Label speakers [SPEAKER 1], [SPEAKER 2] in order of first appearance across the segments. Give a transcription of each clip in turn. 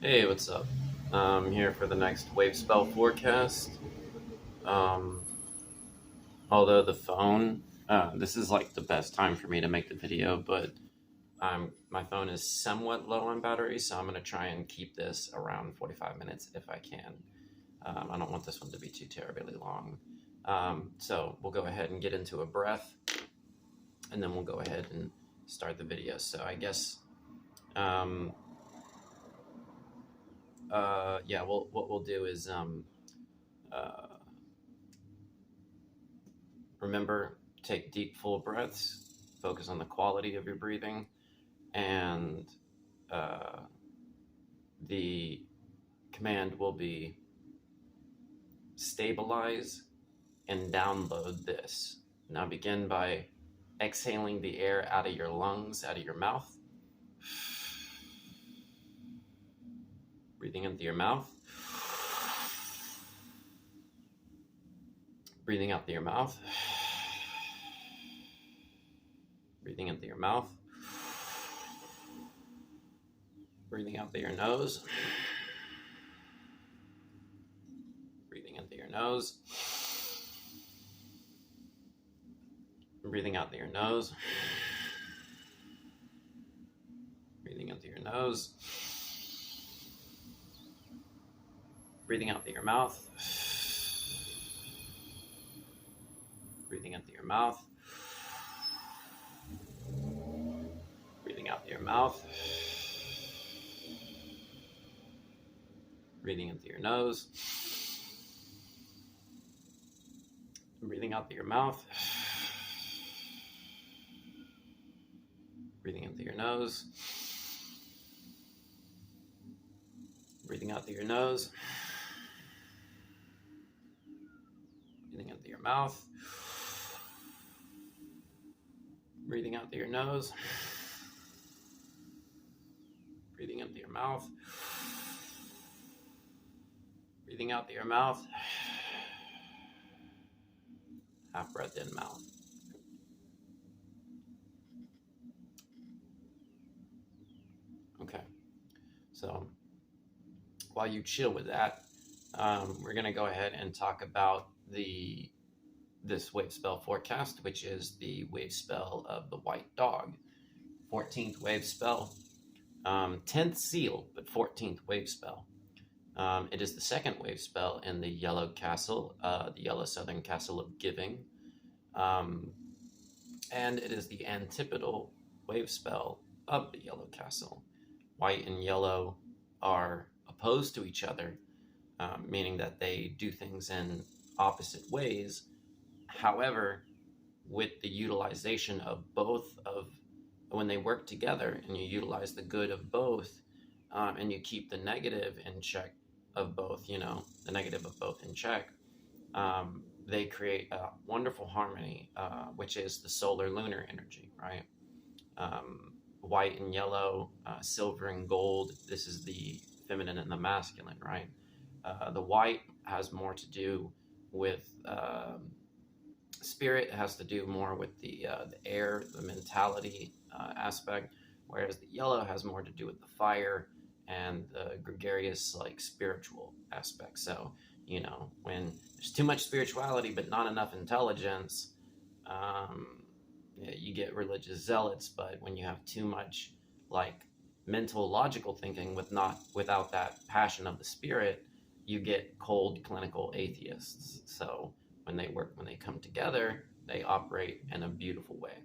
[SPEAKER 1] Hey, what's up? I'm here for the next Wavespell forecast. Um, although the phone, this is like the best time for me to make the video, but my phone is somewhat low on battery, so I'm gonna try and keep this around 45 minutes if I can. I don't want this one to be too terribly long. So we'll go ahead and get into a breath, and then we'll go ahead and start the video. So I guess, um, yeah, what we'll do is uh, remember, take deep, full breaths, focus on the quality of your breathing, and uh, the command will be stabilize and download this. Now begin by exhaling the air out of your lungs, out of your mouth. Breathing into your mouth. Breathing out through your mouth. Breathing into your mouth. Breathing out through your nose. Breathing into your nose. Breathing out through your nose. Breathing into your nose. Breathing out through your mouth. Breathing into your mouth. Breathing out through your mouth. Breathing into your nose. Breathing out through your mouth. Breathing into your nose. Breathing out through your nose. Breathing into your mouth. Breathing out through your nose. Breathing into your mouth. Breathing out through your mouth. Half breath in mouth. Okay. So while you chill with that, we're going to go ahead and talk about this Wavespell forecast, which is the Wavespell of the White Dog. 14th Wavespell. 10th seal, but 14th Wavespell. It is the second Wavespell in the Yellow Castle, the Yellow Southern Castle of Giving. And it is the antipodal Wavespell of the Yellow Castle. White and yellow are opposed to each other, meaning that they do things in opposite ways. However, with the utilization of both of when they work together and you utilize the good of both, and you keep the negative in check of both, the negative of both in check, they create a wonderful harmony, which is the solar lunar energy, right? White and yellow, silver and gold. This is the feminine and the masculine, right? The white has more to do with spirit. It has to do more with the air, the mentality aspect, whereas the yellow has more to do with the fire and the gregarious, like, spiritual aspect. So, when there's too much spirituality but not enough intelligence, you get religious zealots. But when you have too much, like, mental, logical thinking without that passion of the spirit, you get cold, clinical atheists. So when they come together, they operate in a beautiful way.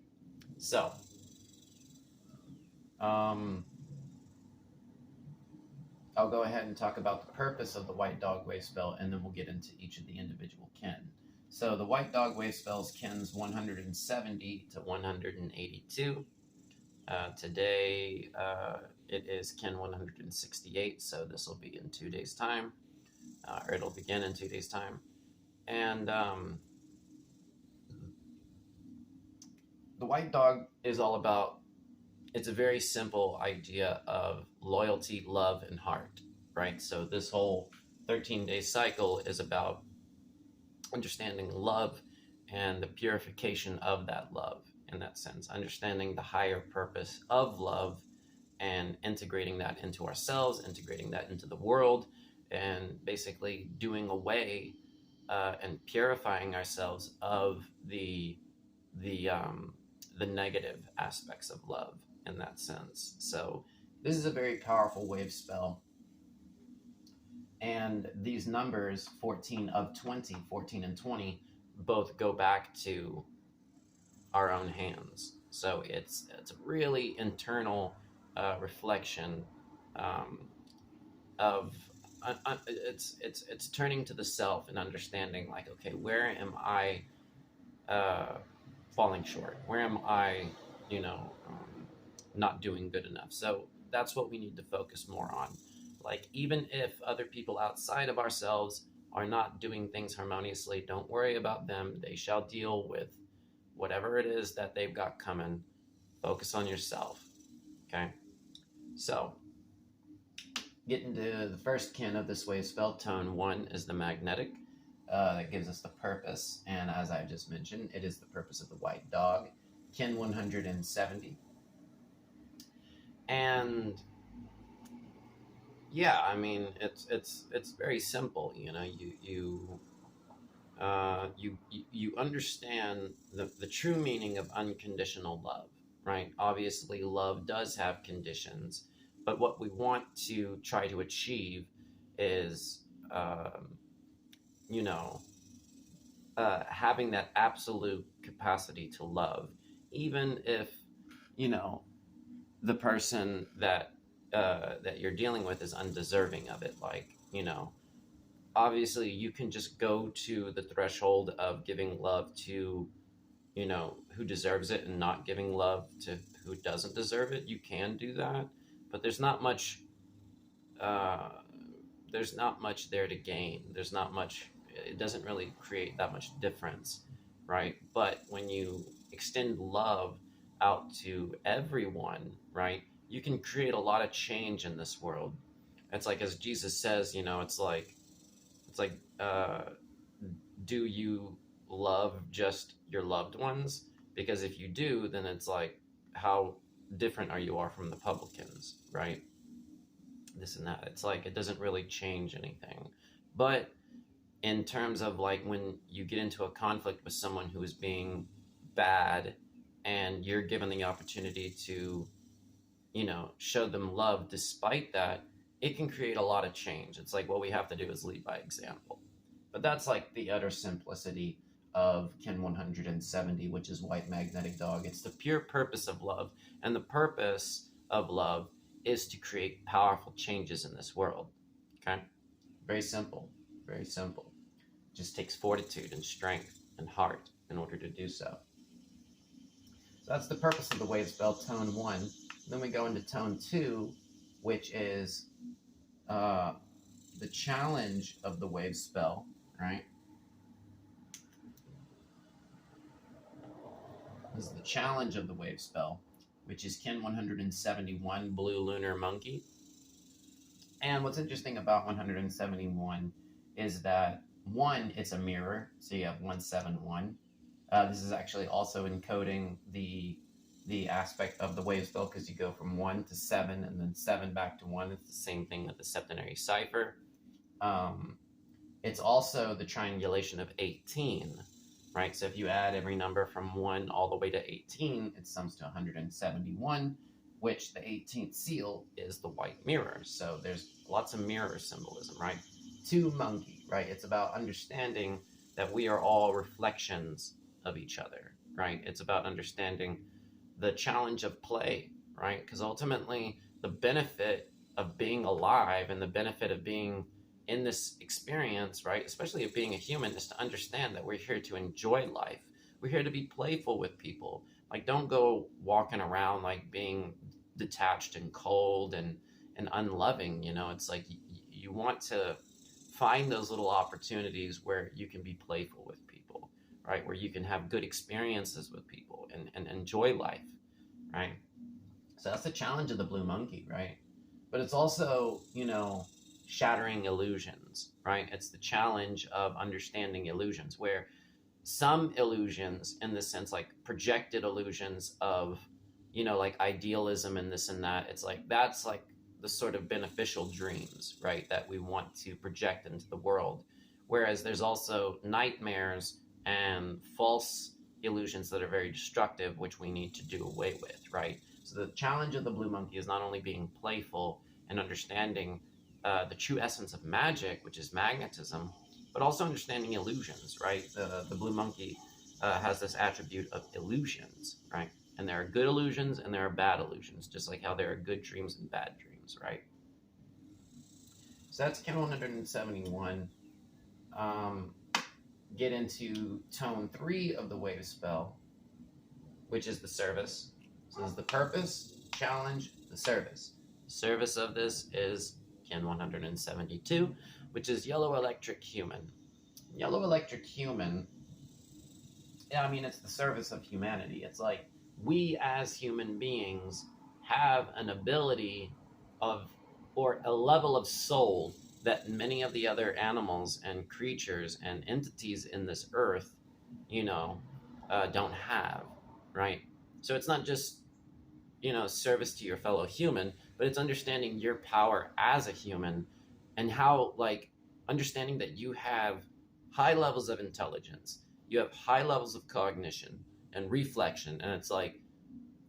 [SPEAKER 1] So, I'll go ahead and talk about the purpose of the White Dog Wavespell, and then we'll get into each of the individual kin. So the White Dog Wavespell's kins 170 to 182. Today, it is kin 168, so this will be in 2 days' time, or it'll begin in 2 days' time. And the White Dog is all about, it's a very simple idea of loyalty, love, and heart, right? So this whole 13-day cycle is about understanding love and the purification of that love, in that sense, understanding the higher purpose of love and integrating that into ourselves, integrating that into the world, and basically doing away and purifying ourselves of the um, the negative aspects of love in that sense. So this is a very powerful wave spell, and these numbers 14 of 20, 14 and 20, both go back to our own hands. So it's really internal reflection um, of it's turning to the self and understanding, like, okay, where am I uh, falling short? Where am I, not doing good enough? So that's what we need to focus more on. Like, even if other people outside of ourselves are not doing things harmoniously, don't worry about them. They shall deal with whatever it is that they've got coming. Focus on yourself. Okay? So, getting to the first kin of this wave spell, tone 1 is the magnetic. That gives us the purpose, and as I just mentioned, it is the purpose of the white dog, kin 170. And yeah, I mean, it's very simple. You understand the true meaning of unconditional love, right? Obviously, love does have conditions, but what we want to try to achieve is, you know, having that absolute capacity to love, even if, you know, the person that you're dealing with is undeserving of it. Like, obviously you can just go to the threshold of giving love to, who deserves it, and not giving love to who doesn't deserve it. You can do that, but uh, there's not much there to gain. There's not much. It doesn't really create that much difference, right? But when you extend love out to everyone, right, you can create a lot of change in this world. It's like, as Jesus says, it's like, do you love just your loved ones? Because if you do, then it's like, how different are you from the publicans, right? This and that. It's like, it doesn't really change anything. But in terms of, like, when you get into a conflict with someone who is being bad, and you're given the opportunity to, show them love despite that, it can create a lot of change. It's like, what we have to do is lead by example. But that's like the utter simplicity of Kin 170, which is White Magnetic Dog. It's the pure purpose of love. And the purpose of love is to create powerful changes in this world. Okay? Very simple. Very simple. It just takes fortitude and strength and heart in order to do so. So that's the purpose of the wave spell, tone 1. Then we go into tone 2, which is the challenge of the wave spell, right? This is the challenge of the wave spell, which is Kin 171, Blue Lunar Monkey. And what's interesting about 171 is that, 1, it's a mirror, so you have 171. This is actually also encoding the aspect of the wave spell, because you go from 1 to 7 and then 7 back to 1. It's the same thing with the septenary cipher. It's also the triangulation of 18, right? So if you add every number from 1 all the way to 18, it sums to 171, which the 18th seal is the white mirror. So there's lots of mirror symbolism, right? 2, monkey, right? It's about understanding that we are all reflections of each other, right? It's about understanding the challenge of play, right? Because ultimately, the benefit of being alive and the benefit of being in this experience, right, especially of being a human, is to understand that we're here to enjoy life. We're here to be playful with people. Like, don't go walking around like being detached and cold and unloving. It's like, you want to find those little opportunities where you can be playful with people, right? Where you can have good experiences with people and enjoy life, right? So that's the challenge of the blue monkey, right? But it's also, shattering illusions, right? It's the challenge of understanding illusions, where some illusions, in the sense, like projected illusions of like idealism and this and that. It's like that's like the sort of beneficial dreams, right, that we want to project into the world. Whereas there's also nightmares and false illusions that are very destructive, which we need to do away with, right? So the challenge of the blue monkey is not only being playful and understanding the true essence of magic, which is magnetism, but also understanding illusions, right? The blue monkey has this attribute of illusions, right? And there are good illusions and there are bad illusions, just like how there are good dreams and bad dreams, right? So that's Kin 171. Get into tone 3 of the Wavespell, which is the service. So this is the purpose, challenge, the service. The service of this is Kin 172, which is Yellow Electric Human. Yellow Electric Human, I mean, it's the service of humanity. It's like we as human beings have an ability of, or a level of soul that many of the other animals and creatures and entities in this earth, don't have, right? So it's not just, service to your fellow human, but it's understanding your power as a human and how, like, understanding that you have high levels of intelligence, you have high levels of cognition and reflection, and it's like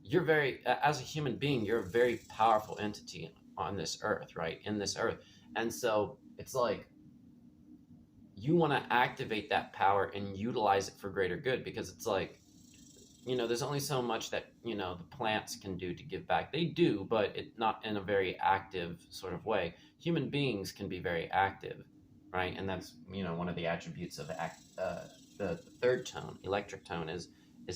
[SPEAKER 1] you're as a human being, you're a very powerful entity on this earth, right? In this earth. And so it's like you want to activate that power and utilize it for greater good, because it's like, there's only so much that, the plants can do to give back. They do, but not in a very active sort of way. Human beings can be very active, right? And that's, one of the attributes of the third tone, electric tone, is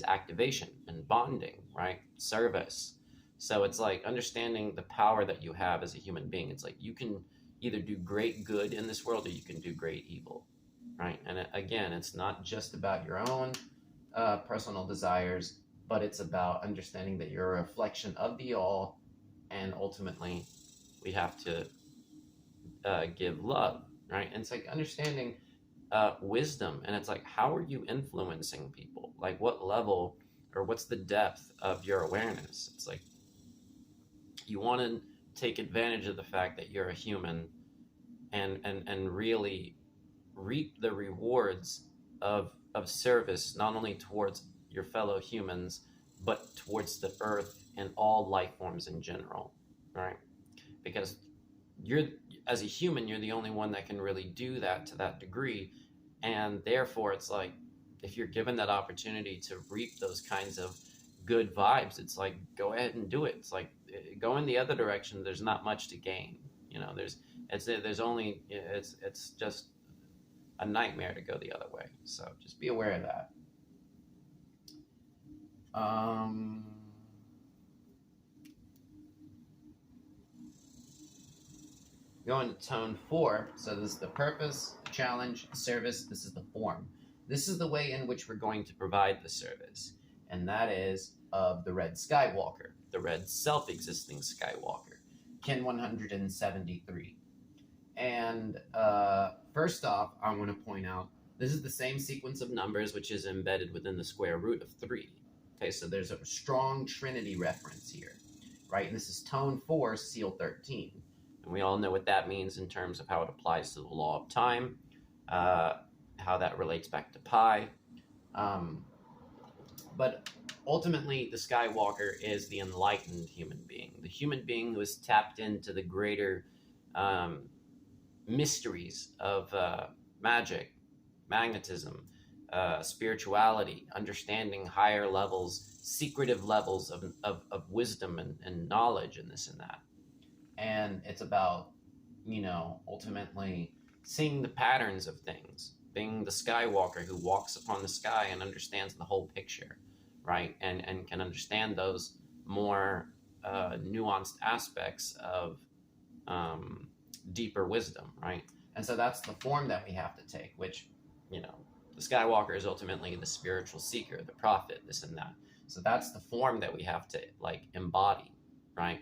[SPEAKER 1] activation and bonding, right? Service. So it's like understanding the power that you have as a human being. It's like you can either do great good in this world or you can do great evil, right? And again, it's not just about your own personal desires, but it's about understanding that you're a reflection of the all, and ultimately we have to give love, right? And it's like understanding wisdom, and it's like, how are you influencing people? Like, what level or what's the depth of your awareness? It's like you want to take advantage of the fact that you're a human and really reap the rewards of service, not only towards your fellow humans, but towards the earth and all life forms in general, right? Because as a human, you're the only one that can really do that to that degree. And therefore, it's like, if you're given that opportunity to reap those kinds of good vibes, it's like, go ahead and do it. It's like, go in the other direction. There's not much to gain. It's just a nightmare to go the other way. So just be aware of that. Going to tone 4. So this is the purpose, challenge, service. This is the form. This is the way in which we're going to provide the service. And that is of the red Skywalker, the red self-existing Skywalker, Kin 173. And first off, I want to point out, this is the same sequence of numbers which is embedded within the square root of 3. Okay, so there's a strong Trinity reference here, right? And this is tone 4, seal 13. And we all know what that means in terms of how it applies to the law of time, how that relates back to pi. But ultimately, the Skywalker is the enlightened human being, the human being who is tapped into the greater mysteries of magic, magnetism, spirituality, understanding higher levels, secretive levels of wisdom and knowledge and this and that. And it's about, ultimately seeing the patterns of things, being the Skywalker who walks upon the sky and understands the whole picture, right? And can understand those more nuanced aspects of deeper wisdom, right? And so that's the form that we have to take, which, the Skywalker is ultimately the spiritual seeker, the prophet, this and that. So that's the form that we have to, embody, right?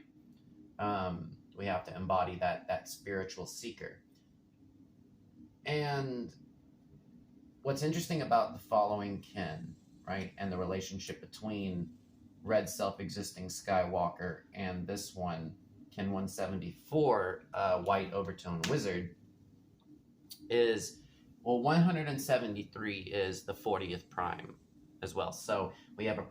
[SPEAKER 1] We have to embody that spiritual seeker. And what's interesting about the following kin, right, and the relationship between red self-existing Skywalker, and this one, Kin 174, white overtone wizard, is, well, 173 is the 40th prime as well. So we have a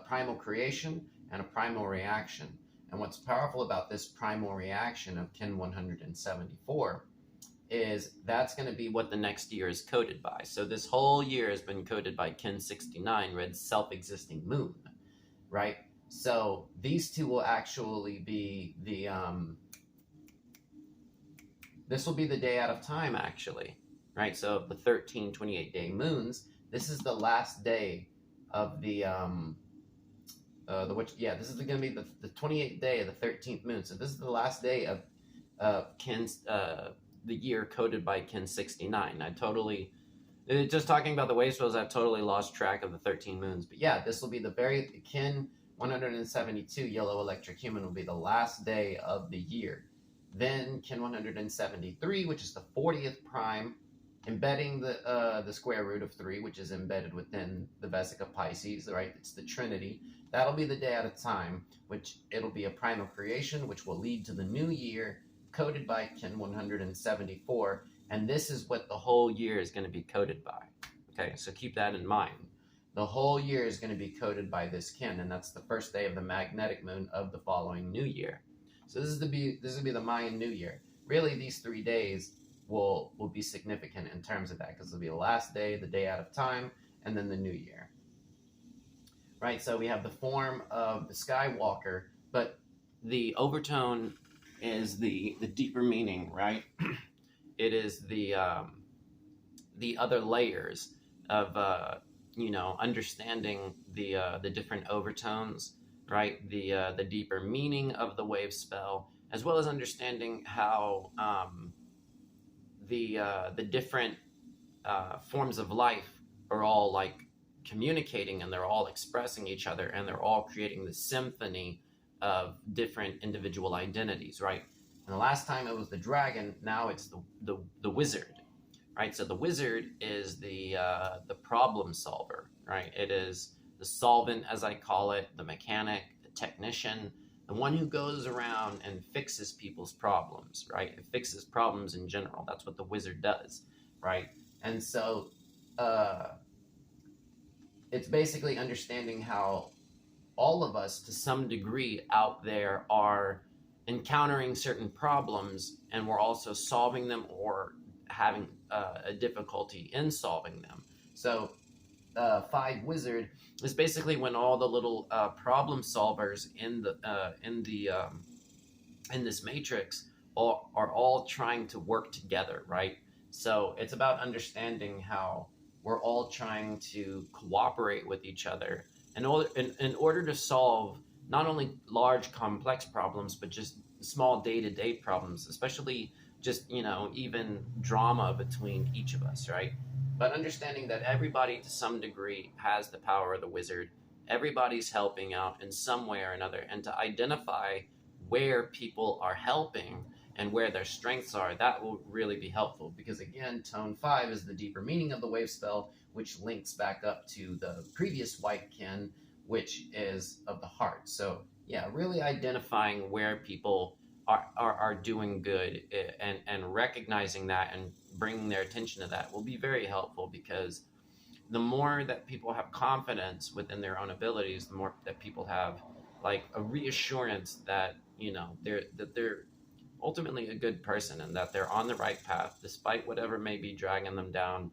[SPEAKER 1] primal creation and a primal reaction. And what's powerful about this primal reaction of Kin 174 is that's going to be what the next year is coded by. So this whole year has been coded by Kin 69, red self-existing moon, right? So these two will actually be the, this will be the day out of time, actually, right? So the 13 28-day moons, this is the last day of this is going to be the 28th day of the 13th moon. So this is the last day of Kin's, the year coded by Kin 69. Just talking about the Wavespells, I've totally lost track of the 13 moons. But yeah, this will be the Kin 172, yellow electric human, will be the last day of the year. Then Kin 173, which is the 40th prime, embedding the square root of 3, which is embedded within the Vesica Pisces, right? It's the Trinity. That'll be the day out of time, which it'll be a primal creation, which will lead to the new year, coded by Kin 174, and this is what the whole year is going to be coded by. Okay, so keep that in mind. The whole year is going to be coded by this Kin, and that's the first day of the magnetic moon of the following new year. So this will be the Mayan New Year. Really, these 3 days will be significant in terms of that, because it'll be the last day, the day out of time, and then the new year. Right, so we have the form of the Skywalker, but the overtone is the deeper meaning, right? It is the other layers of understanding the different overtones, right? The deeper meaning of the wave spell, as well as understanding how the different forms of life are all like communicating, and they're all expressing each other, and they're all creating the symphony of different individual identities, right? And the last time it was the dragon, now it's the wizard, right? So the wizard is the problem solver, right? It is the solvent, as I call it, the mechanic, the technician, the one who goes around and fixes people's problems, right? It fixes problems in general. That's what the wizard does, right? And so it's basically understanding how all of us, to some degree out there, are encountering certain problems, and we're also solving them or having a difficulty in solving them. So 5 wizard is basically when all the little problem solvers in this matrix are all trying to work together, right? So it's about understanding how we're all trying to cooperate with each other in order to solve not only large complex problems, but just small day-to-day problems, especially just, even drama between each of us, right? But understanding that everybody to some degree has the power of the wizard, everybody's helping out in some way or another, and to identify where people are helping and where their strengths are, that will really be helpful, because again, tone 5 is the deeper meaning of the wave spell, which links back up to the previous white kin, which is of the heart. So yeah, really identifying where people are doing good, and recognizing that and bringing their attention to that will be very helpful, because the more that people have confidence within their own abilities, the more that people have like a reassurance that they're ultimately a good person and that they're on the right path despite whatever may be dragging them down.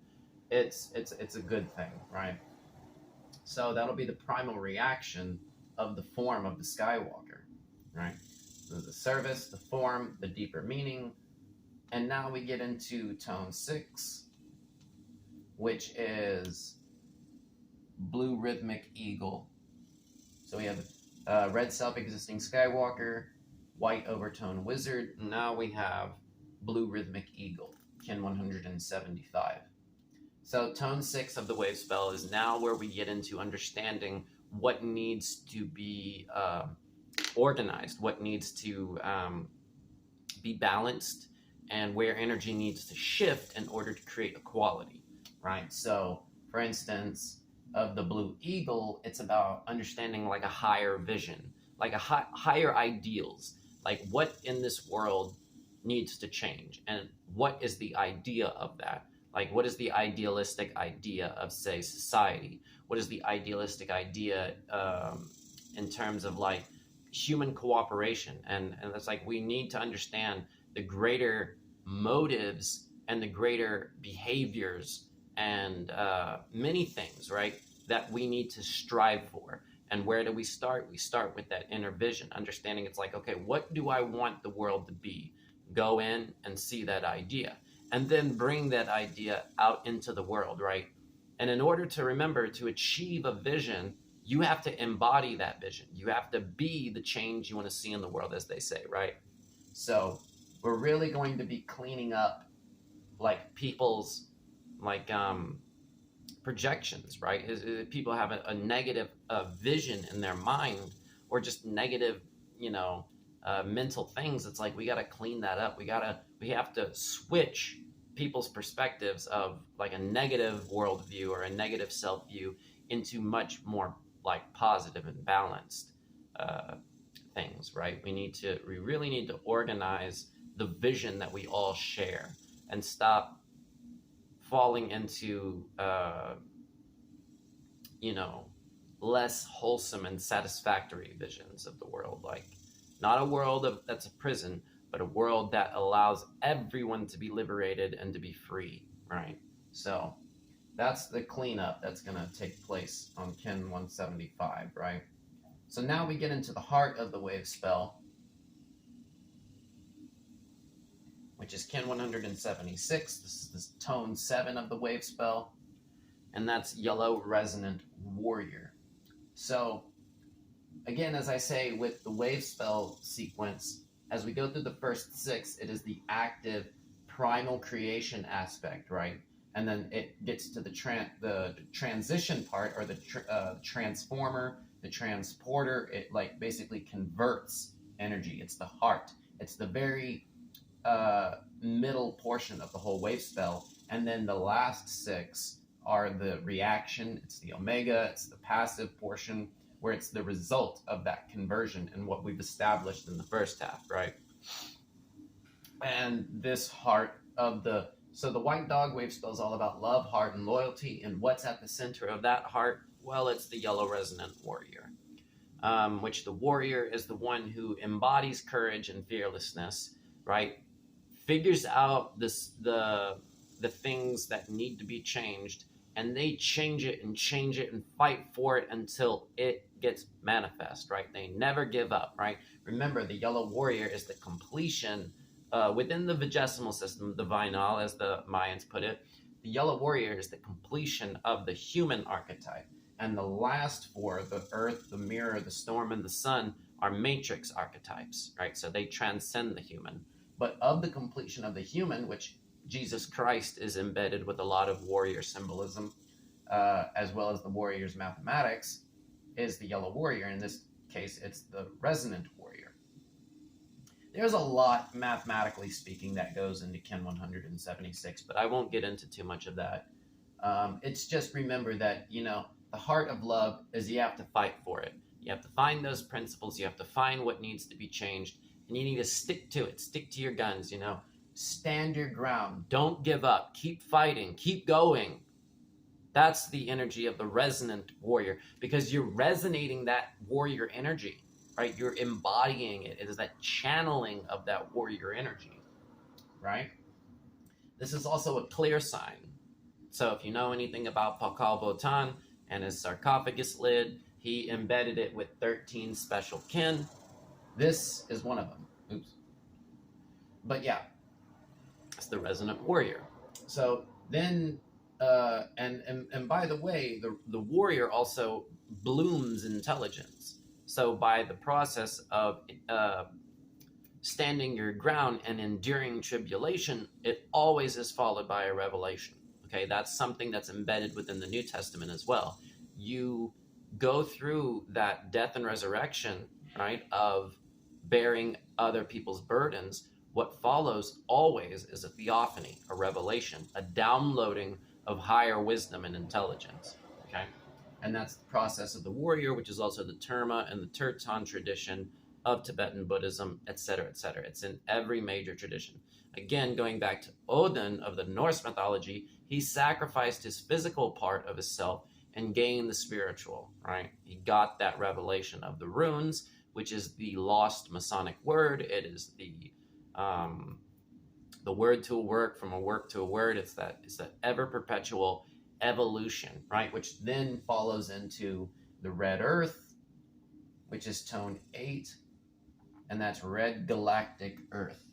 [SPEAKER 1] It's a good thing, right? So that'll be the primal reaction of the form of the Skywalker, right? So the service, the form, the deeper meaning. And now we get into tone 6, which is blue rhythmic eagle. So we have red self-existing Skywalker, white overtone wizard. Now we have blue rhythmic eagle, Kin 175. So tone 6 of the wave spell is now where we get into understanding what needs to be organized, what needs to be balanced, and where energy needs to shift in order to create equality, right? So, for instance, of the Blue Eagle, it's about understanding like a higher vision, like a higher ideals, like what in this world needs to change and what is the idea of that. Like, what is the idealistic idea of, say, society? What is the idealistic idea in terms of like human cooperation? And it's like we need to understand the greater motives and the greater behaviors and many things, right, that we need to strive for. And where do we start? We start with that inner vision, understanding it's like, okay, what do I want the world to be? Go in and see that idea, and then bring that idea out into the world, right? And in order to remember to achieve a vision, you have to embody that vision. You have to be the change you want to see in the world, as they say, right? So we're really going to be cleaning up like people's like projections, right? Is people have a negative vision in their mind, or just negative, mental things. It's like we got to clean that up. We have to switch people's perspectives of like a negative worldview or a negative self view into much more like positive and balanced things, right? We really need to organize the vision that we all share and stop falling into less wholesome and satisfactory visions of the world. Like, not a world that's a prison, but a world that allows everyone to be liberated and to be free, right? So that's the cleanup that's going to take place on Kin 175, right? So now we get into the heart of the wave spell, which is Kin 176. This is the tone 7 of the wave spell, and that's Yellow Resonant Warrior. So again, as I say, with the wave spell sequence, as we go through the first 6, it is the active primal creation aspect, right? And then it gets to the transition part, or the transformer, the transporter. It like basically converts energy. It's the heart. It's the very middle portion of the whole wave spell. And then the last 6 are the reaction. It's the omega. It's the passive portion, where it's the result of that conversion and what we've established in the first half, right? And this heart of the white dog wave spell is all about love, heart, and loyalty. And what's at the center of that heart? Well, it's the yellow resonant warrior, which the warrior is the one who embodies courage and fearlessness, right? Figures out the things that need to be changed, and they change it and fight for it until it gets manifest, right? They never give up, right? Remember, the yellow warrior is the completion within the vigesimal system, the Vinal, as the Mayans put it. The yellow warrior is the completion of the human archetype. And the last 4, the earth, the mirror, the storm, and the sun, are matrix archetypes, right? So they transcend the human. But of the completion of the human, which Jesus Christ is embedded with a lot of warrior symbolism, as well as the warrior's mathematics, is the yellow warrior. In this case, it's the resonant warrior. There's a lot, mathematically speaking, that goes into Kin 176, but I won't get into too much of that. It's just remember that, the heart of love is you have to fight for it. You have to find those principles. You have to find what needs to be changed, and you need to stick to it. Stick to your guns, Stand your ground. Don't give up. Keep fighting. Keep going. That's the energy of the resonant warrior, because you're resonating that warrior energy, right? You're embodying it. It is that channeling of that warrior energy, right? This is also a clear sign. So if you know anything about Pakal Botan and his sarcophagus lid, he embedded it with 13 special kin. This is one of them. Oops. But yeah, it's the resonant warrior. So then, and by the way, the warrior also blooms intelligence. So by the process of standing your ground and enduring tribulation, it always is followed by a revelation. Okay, that's something that's embedded within the New Testament as well. You go through that death and resurrection, right, of bearing other people's burdens. What follows always is a theophany, a revelation, a downloading of higher wisdom and intelligence, okay? And that's the process of the warrior, which is also the terma and the Turton tradition of Tibetan Buddhism, etc., etc. It's in every major tradition. Again, going back to Odin of the Norse mythology, he sacrificed his physical part of his self and gained the spiritual, right? He got that revelation of the runes, which is the lost Masonic word. It is the word to a work, from a work to a word. It's that ever perpetual evolution, right? Which then follows into the red earth, which is tone 8, and that's red galactic earth,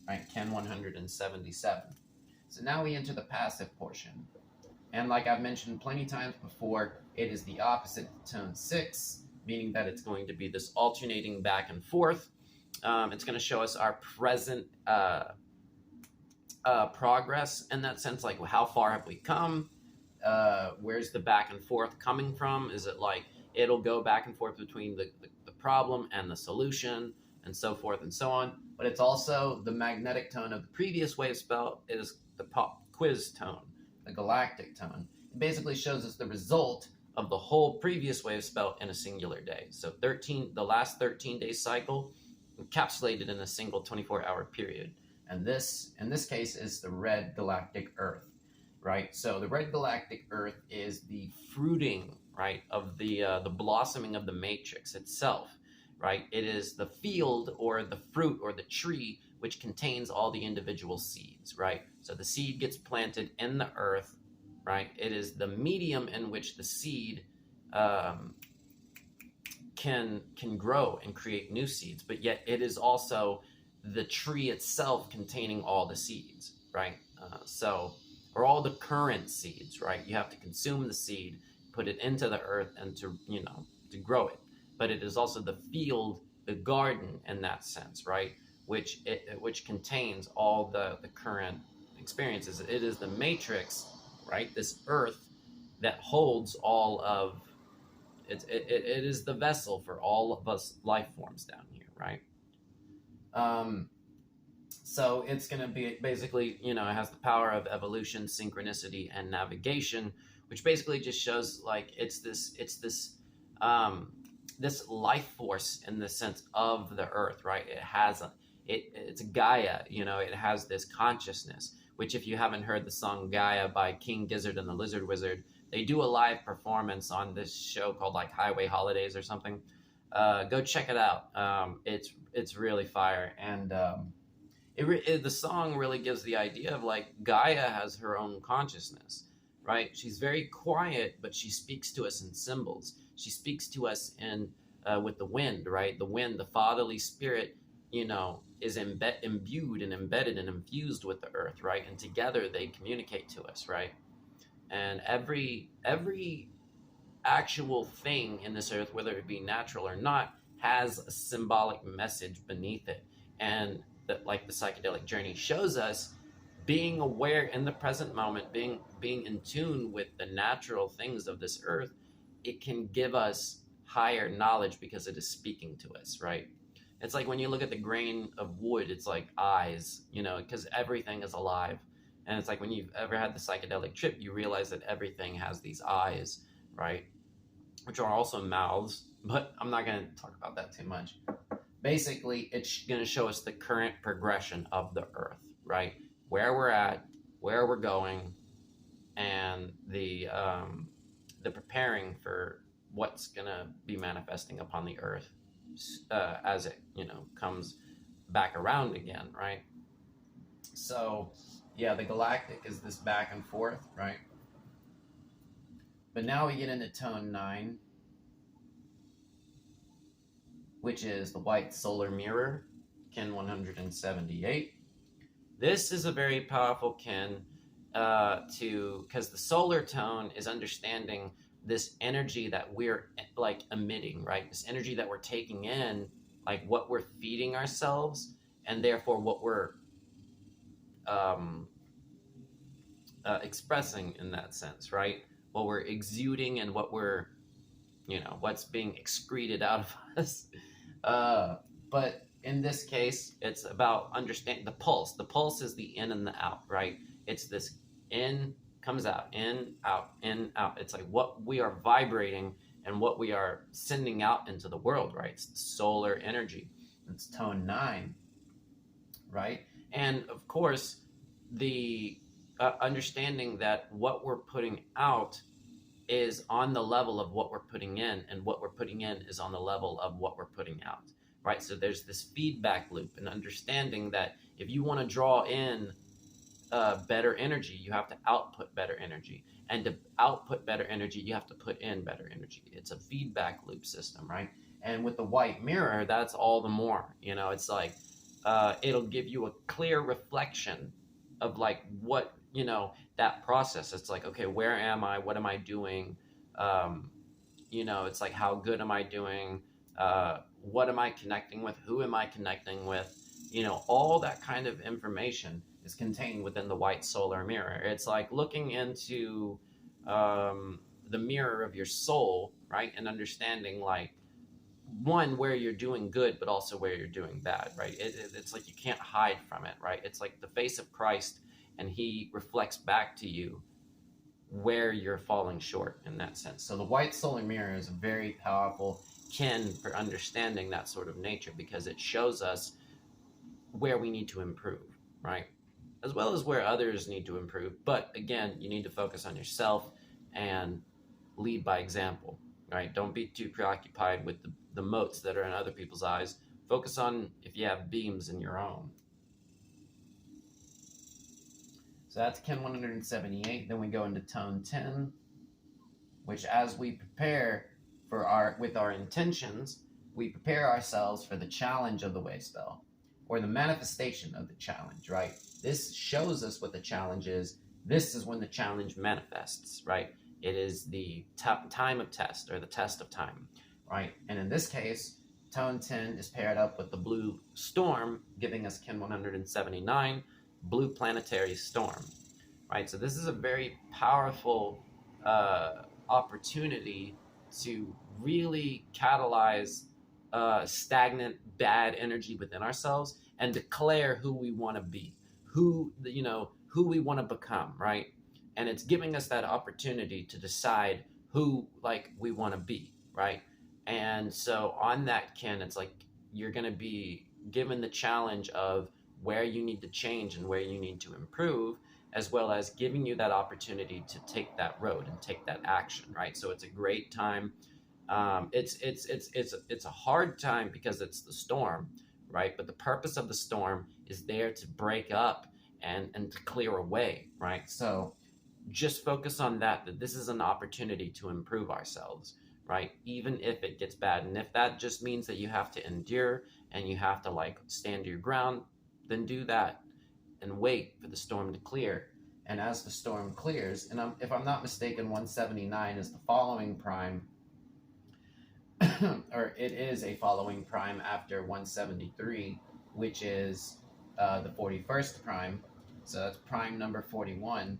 [SPEAKER 1] right? Ken 177. So now we enter the passive portion. And like I've mentioned plenty times before, it is the opposite to tone 6, meaning that it's going to be this alternating back and forth. It's going to show us our present progress in that sense, like how far have we come? Where's the back and forth coming from? Is it like it'll go back and forth between the problem and the solution, and so forth and so on? But it's also the magnetic tone of the previous wave spell is the pop quiz tone, the galactic tone. It basically shows us the result of the whole previous wave spell in a singular day. So the last 13-day cycle encapsulated in a single 24-hour period. And this, in this case, is the red galactic earth, right? So the red galactic earth is the fruiting, right, of the blossoming of the matrix itself, right? It is the field or the fruit or the tree which contains all the individual seeds, right? So the seed gets planted in the earth, right? It is the medium in which the seed can grow and create new seeds, but yet it is also the tree itself containing all the seeds, right? Or all the current seeds, right? You have to consume the seed, put it into the earth, and to grow it. But it is also the field, the garden in that sense, right? Which contains all the current experiences. It is the matrix, right? This earth that holds all of it is the vessel for all of us life forms down here, right? So it's going to be basically, it has the power of evolution, synchronicity, and navigation, which basically just shows like it's this life force in the sense of the earth, right? It's Gaia, it has this consciousness, which if you haven't heard the song Gaia by King Gizzard and the Lizard Wizard, they do a live performance on this show called like Highway Holidays or something. Go check it out. It's really fire. And the song really gives the idea of like Gaia has her own consciousness, right? She's very quiet, but she speaks to us in symbols. She speaks to us in with the wind, right? The wind, the fatherly spirit, is imbued and embedded and infused with the earth, right? And together they communicate to us, right? And every actual thing in this earth, whether it be natural or not, has a symbolic message beneath it. And that, like the psychedelic journey shows us, being aware in the present moment, being in tune with the natural things of this earth, it can give us higher knowledge because it is speaking to us, right? It's like when you look at the grain of wood, it's like eyes, because everything is alive. And it's like when you've ever had the psychedelic trip, you realize that everything has these eyes, right? Which are also mouths, but I'm not going to talk about that too much. Basically, it's going to show us the current progression of the earth, right? Where we're at, where we're going, and the preparing for what's going to be manifesting upon the earth as it, comes back around again, right? So, yeah, the galactic is this back and forth, right? But now we get into tone 9, which is the white solar mirror, Ken 178. This is a very powerful Ken because the solar tone is understanding this energy that we're like emitting, right? This energy that we're taking in, like what we're feeding ourselves, and therefore what we're expressing in that sense, right? What we're exuding and what we're, what's being excreted out of us. But in this case, it's about understanding the pulse. The pulse is the in and the out, right? It's this in comes out, in, out, in, out. It's like what we are vibrating and what we are sending out into the world, right? It's solar energy. It's tone 9, right? And of course, the understanding that what we're putting out is on the level of what we're putting in, and what we're putting in is on the level of what we're putting out, right? So there's this feedback loop, and understanding that if you want to draw in better energy, you have to output better energy. And to output better energy, you have to put in better energy. It's a feedback loop system, right? And with the white mirror, that's all the more. It's like it'll give you a clear reflection of like what, that process. It's like, okay, where am I? What am I doing? It's like, how good am I doing? What am I connecting with? Who am I connecting with? All that kind of information is contained within the white solar mirror. It's like looking into the mirror of your soul, right? And understanding like, one, where you're doing good, but also where you're doing bad, right? It's like you can't hide from it, right? It's like the face of Christ, and he reflects back to you where you're falling short in that sense. So the white solar mirror is a very powerful kin for understanding that sort of nature, because it shows us where we need to improve, right? As well as where others need to improve. But again, you need to focus on yourself and lead by example, right? Don't be too preoccupied with the motes that are in other people's eyes. Focus on if you have beams in your own. So that's Kin 178. Then we go into tone 10, which as we prepare with our intentions, we prepare ourselves for the challenge of the Wavespell, or the manifestation of the challenge, right? This shows us what the challenge is. This is when the challenge manifests, right? It is the time of test, or the test of time, right? And in this case, tone 10 is paired up with the blue storm, giving us Kin 179, blue planetary storm, right? So this is a very powerful opportunity to really catalyze stagnant, bad energy within ourselves, and declare who we want to be, who we want to become, right? And it's giving us that opportunity to decide who we want to be, right? And so on that, Ken, it's like you're going to be given the challenge of where you need to change and where you need to improve, as well as giving you that opportunity to take that road and take that action, right? So it's a great time. It's a hard time because it's the storm, right? But the purpose of the storm is there to break up and to clear away, right? So just focus on that this is an opportunity to improve ourselves, right? Even if it gets bad. And if that just means that you have to endure and you have to stand your ground, then do that and wait for the storm to clear. And as the storm clears, and if I'm not mistaken, 179 is the following prime, or it is a following prime after 173, which is the 41st prime. So that's prime number 41.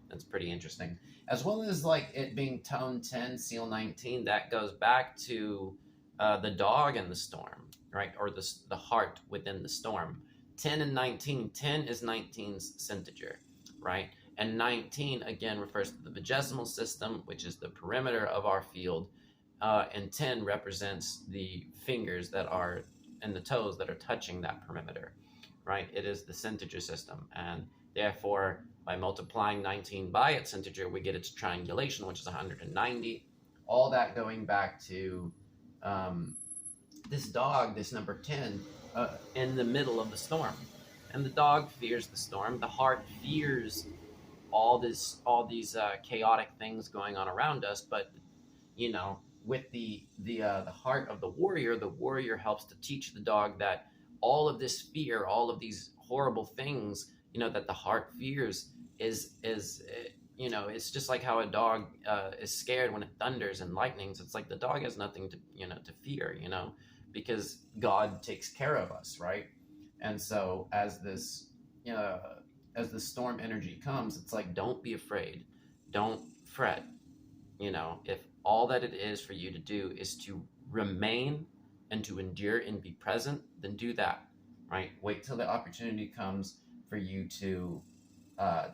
[SPEAKER 1] That's pretty interesting. As well as it being tone 10, seal 19, that goes back to the dog in the storm, right? Or the heart within the storm. 10 and 19, 10 is 19's centiger, right? And 19, again, refers to the vigesimal system, which is the perimeter of our field. And 10 represents the fingers that are, and the toes that are touching that perimeter, right? It is the centiger system. And therefore, by multiplying 19 by its integer, we get its triangulation, which is 190. All that going back to this dog, this number 10, in the middle of the storm. And the dog fears the storm. The heart fears all these chaotic things going on around us. But, with the heart of the warrior helps to teach the dog that all of this fear, all of these horrible things, that the heart fears is it's just like how a dog is scared when it thunders and lightnings. It's like the dog has nothing to fear, because God takes care of us, right? And so as this as the storm energy comes, it's like, don't be afraid, don't fret. If all that it is for you to do is to remain and to endure and be present, then do that, right? Wait till the opportunity comes for you to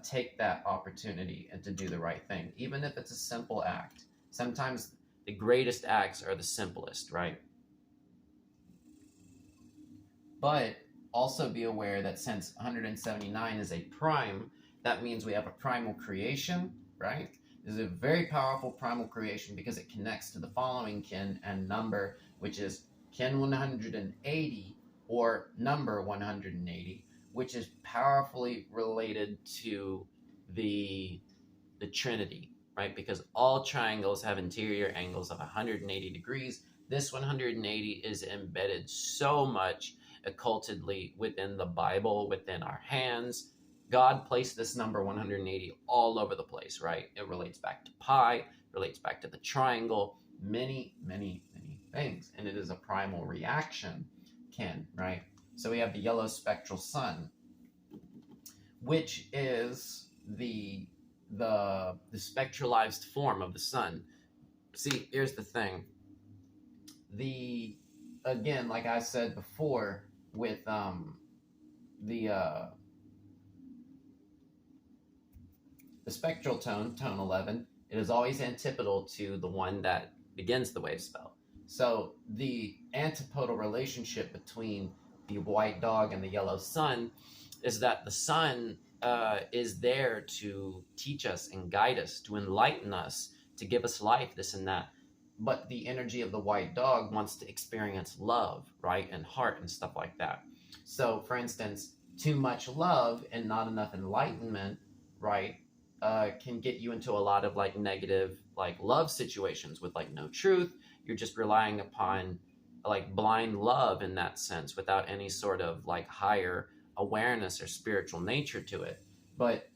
[SPEAKER 1] take that opportunity and to do the right thing, even if it's a simple act. Sometimes the greatest acts are the simplest, right? But also be aware that since 179 is a prime, that means we have a primal creation, right? This is a very powerful primal creation because it connects to the following kin and number, which is kin 180 or number 180, which is powerfully related to the Trinity, right? Because all triangles have interior angles of 180 degrees. This 180 is embedded so much occultedly within the Bible, within our hands. God placed this number 180 all over the place, right? It relates back to pi, relates back to the triangle, many, many, many things. And it is a primal reaction, kin, right? So we have the yellow spectral sun, which is the spectralized form of the sun. See, here's the thing. Again, like I said before, with the spectral tone 11, it is always antipodal to the one that begins the wave spell. So the antipodal relationship between the white dog and the yellow sun is that the sun is there to teach us and guide us, to enlighten us, to give us life, this and that. But the energy of the white dog wants to experience love, right? And heart and stuff like that. So, for instance, too much love and not enough enlightenment, right, can get you into a lot of like negative, like love situations with like no truth. You're just relying upon like blind love in that sense without any sort of like higher awareness or spiritual nature to it. But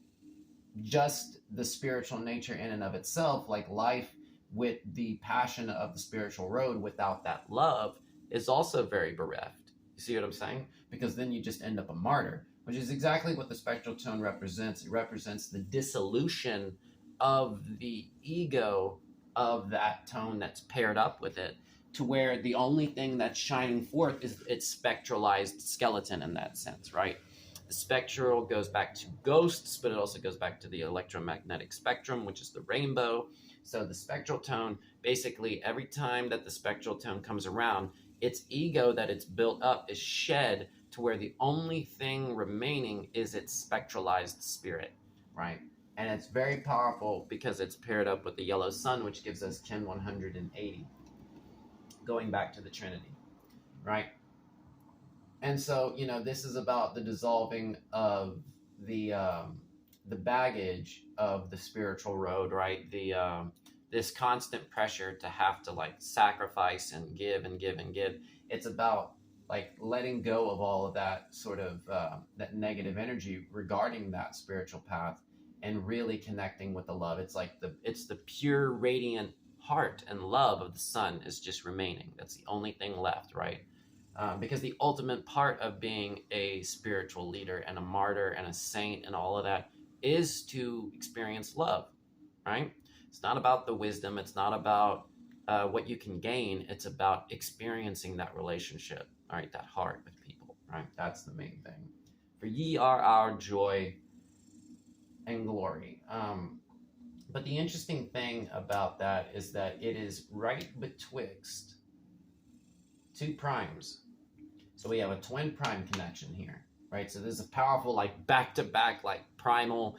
[SPEAKER 1] just the spiritual nature in and of itself, like life with the passion of the spiritual road without that love, is also very bereft. You see what I'm saying? Because then you just end up a martyr, which is exactly what the spectral tone represents. It represents the dissolution of the ego of that tone that's paired up with it, to where the only thing that's shining forth is its spectralized skeleton in that sense, right? The spectral goes back to ghosts, but it also goes back to the electromagnetic spectrum, which is the rainbow. So the spectral tone, basically every time that the spectral tone comes around, its ego that it's built up is shed to where the only thing remaining is its spectralized spirit, right? And it's very powerful because it's paired up with the yellow sun, which gives us kin 180, going back to the Trinity, right? And so, you know, this is about the dissolving of the baggage of the spiritual road, right? This constant pressure to have to like sacrifice and give and give and give. It's about like letting go of all of that sort of that negative energy regarding that spiritual path and really connecting with the love. It's like it's the pure radiant heart and love of the sun is just remaining. That's the only thing left, right? Because the ultimate part of being a spiritual leader and a martyr and a saint and all of that is to experience love, right? It's not about the wisdom. It's not about what you can gain. It's about experiencing that relationship, all right, that heart with people, right? That's the main thing. For ye are our joy and glory. But the interesting thing about that is that it is right betwixt two primes. So we have a twin prime connection here, right? So this is a powerful, like back-to-back, like primal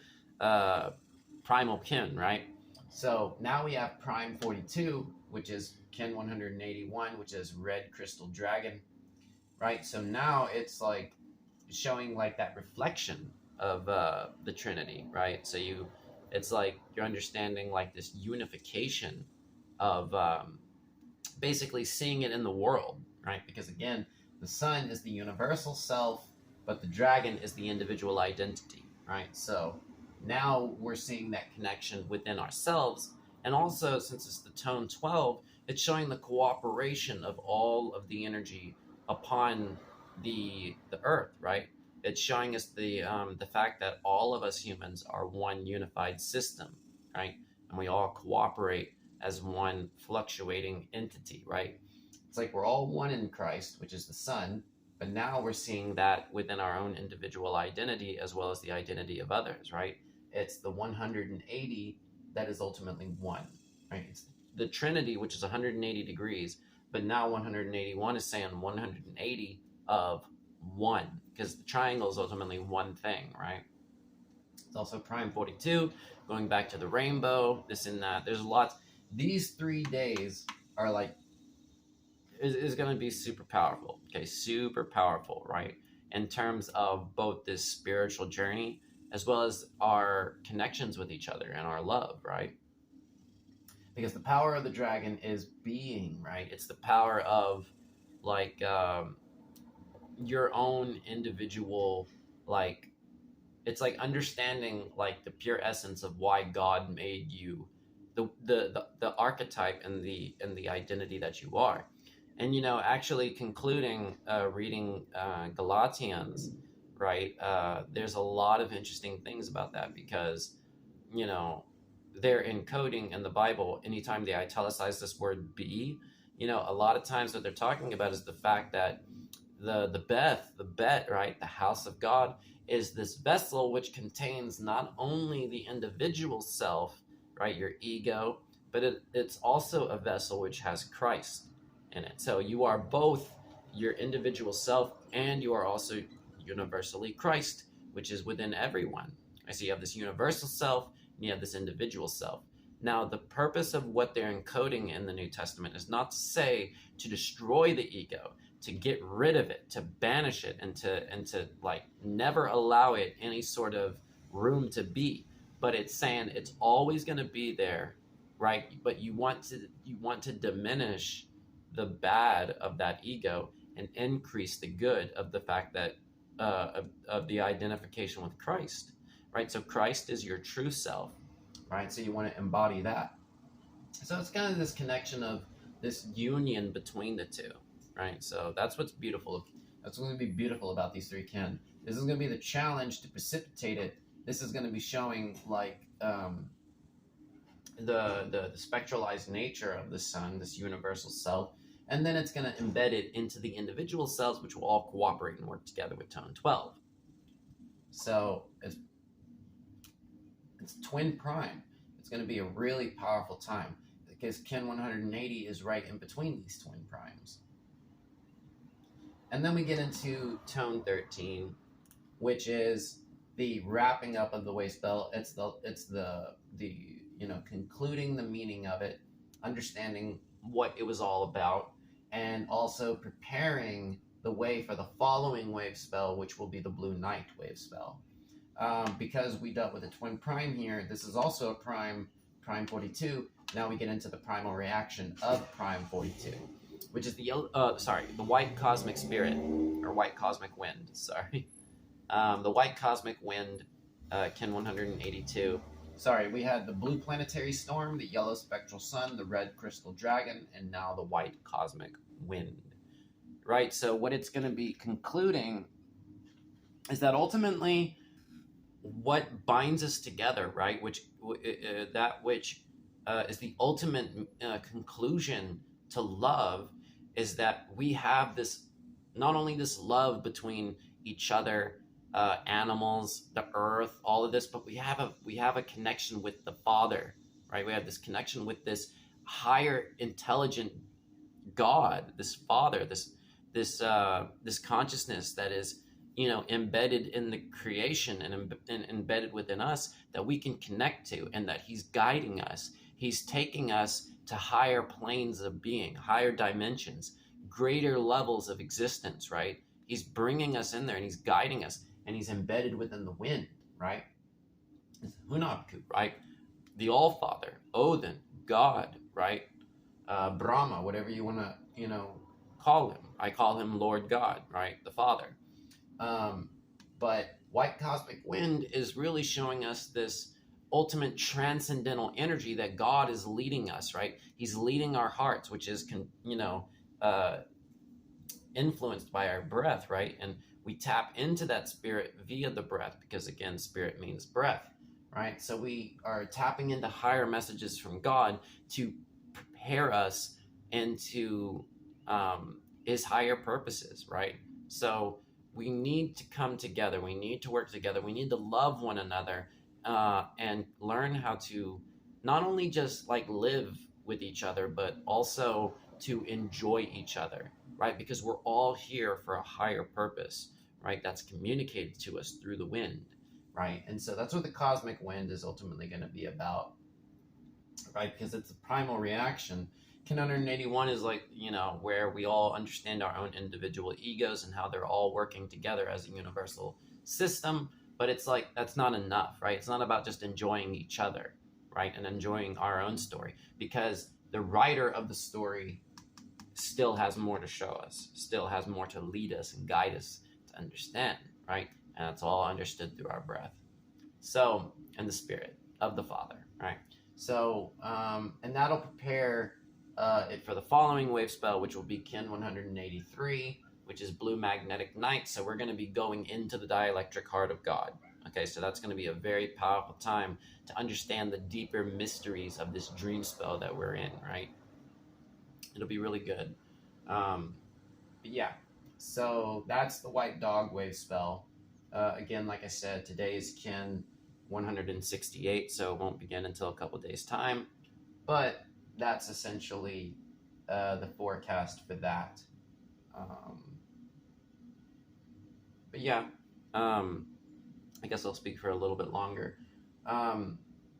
[SPEAKER 1] kin, right? So now we have prime 42, which is kin 181, which is red crystal dragon, right? So now it's like showing like that reflection of the Trinity, right? So it's like you're understanding like this unification of basically seeing it in the world, right? Because again, the sun is the universal self, but the dragon is the individual identity, right? So now we're seeing that connection within ourselves. And also, since it's the tone 12, it's showing the cooperation of all of the energy upon the earth, right? It's showing us the fact that all of us humans are one unified system, right? And we all cooperate as one fluctuating entity, right? It's like we're all one in Christ, which is the sun, But now we're seeing that within our own individual identity as well as the identity of others, right? It's the 180 that is ultimately one, right? It's the Trinity, which is 180 degrees, but now 181 is saying 180 of one, because the triangle is ultimately one thing, right? It's also prime 42, going back to the rainbow, this and that. There's lots. These 3 days are like, is going to be super powerful. Okay, super powerful, right? In terms of both this spiritual journey as well as our connections with each other and our love, right? Because the power of the dragon is being, right? It's the power of like your own individual, like, it's like understanding like the pure essence of why God made you, the archetype and the identity that you are. And actually concluding reading Galatians, right? There's a lot of interesting things about that, because they're encoding in the Bible. Anytime they italicize this word "be," a lot of times what they're talking about is the fact that the bet, right, the house of God, is this vessel which contains not only the individual self, right, your ego, but it's also a vessel which has Christ in it. So you are both your individual self, and you are also universally Christ, which is within everyone. So you have this universal self, and you have this individual self. Now, the purpose of what they're encoding in the New Testament is not to say to destroy the ego, to get rid of it, to banish it, and to like never allow it any sort of room to be. But it's saying it's always going to be there, right? But you want to diminish the bad of that ego and increase the good of the fact that of the identification with Christ, right? So Christ is your true self, right? So you want to embody that. So it's kind of this connection of this union between the two, right? So that's what's beautiful. That's what's going to be beautiful about these three kin. This is going to be the challenge to precipitate it. This is going to be showing like the spectralized nature of the sun, this universal self, and then it's going to embed it into the individual cells, which will all cooperate and work together with tone 12. So it's twin prime. It's going to be a really powerful time, because kin 180 is right in between these twin primes. And then we get into tone 13, which is the wrapping up of the Wavespell. It's the concluding the meaning of it, understanding what it was all about, and also preparing the way for the following Wavespell, which will be the Blue Knight Wavespell. Because we dealt with a twin prime here, this is also a prime 42. Now we get into the primal reaction of prime 42, which is the white cosmic spirit, or white cosmic wind. Sorry, the white cosmic wind, kin 182. Sorry, we had the blue planetary storm, the yellow spectral sun, the red crystal dragon, and now the white cosmic wind. Right. So what it's going to be concluding is that ultimately, what binds us together, right, which is the ultimate conclusion to love, is that we have this, not only this love between each other, animals, the earth, all of this, but we have a connection with the Father, right? We have this connection with this higher intelligent God, this Father, this consciousness that is embedded in the creation and embedded within us, that we can connect to, and that He's guiding us. He's taking us to higher planes of being, higher dimensions, greater levels of existence, right? He's bringing us in there, and He's guiding us, and He's embedded within the wind, right? It's Hunabku, right? The All-Father, Odin, God, right? Brahma, whatever you want to, call Him. I call Him Lord God, right? The Father. But white cosmic wind is really showing us this ultimate transcendental energy that God is leading us, right? He's leading our hearts, which is, influenced by our breath, right? And we tap into that spirit via the breath, because again, spirit means breath, right? So we are tapping into higher messages from God to prepare us into His higher purposes, right? So we need to come together. We need to work together. We need to love one another, and learn how to not only just like live with each other, but also to enjoy each other, right? Because we're all here for a higher purpose, right? That's communicated to us through the wind, right? And so that's what the cosmic wind is ultimately going to be about, right? Because it's a primal reaction. Kin 181 is like, where we all understand our own individual egos and how they're all working together as a universal system. But it's like, that's not enough, right? It's not about just enjoying each other, right? And enjoying our own story, because the writer of the story still has more to show us, still has more to lead us and guide us to understand, right? And it's all understood through our breath. So, and the spirit of the Father, right? So, and that'll prepare it for the following wave spell, which will be Kin 183, which is Blue Magnetic Night. So we're going to be going into the dielectric heart of God. Okay, so that's going to be a very powerful time to understand the deeper mysteries of this dream spell that we're in, right? It'll be really good. But yeah, so that's the White Dog wave spell. Again, like I said, today is Kin 168, so it won't begin until a couple days' time. But that's essentially the forecast for that. But yeah, I guess I'll speak for a little bit longer.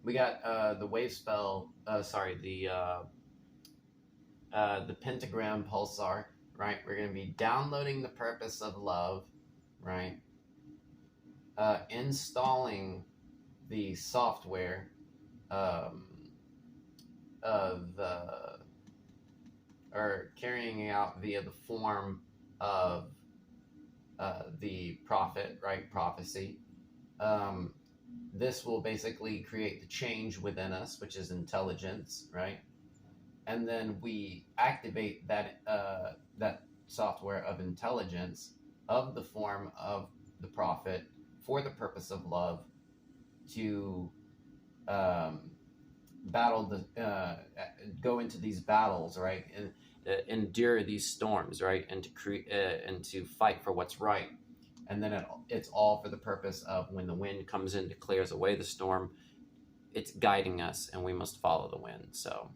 [SPEAKER 1] We got the wave spell, the pentagram pulsar, right? We're going to be downloading the purpose of love, right? Installing the software or carrying it out via the form of the prophet, right? Prophecy. This will basically create the change within us, which is intelligence, right? And then we activate that that software of intelligence of the form of the prophet for the purpose of love to go into these battles, right, and endure these storms, right, and to create and to fight for what's right. And then it's all for the purpose of when the wind comes in to clears away the storm, it's guiding us, and we must follow the wind. So,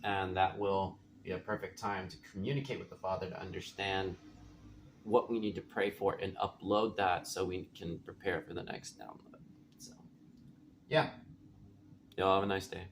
[SPEAKER 1] and that will be a perfect time to communicate with the Father to understand what we need to pray for and upload that so we can prepare for the next download. So, yeah. Y'all have a nice day.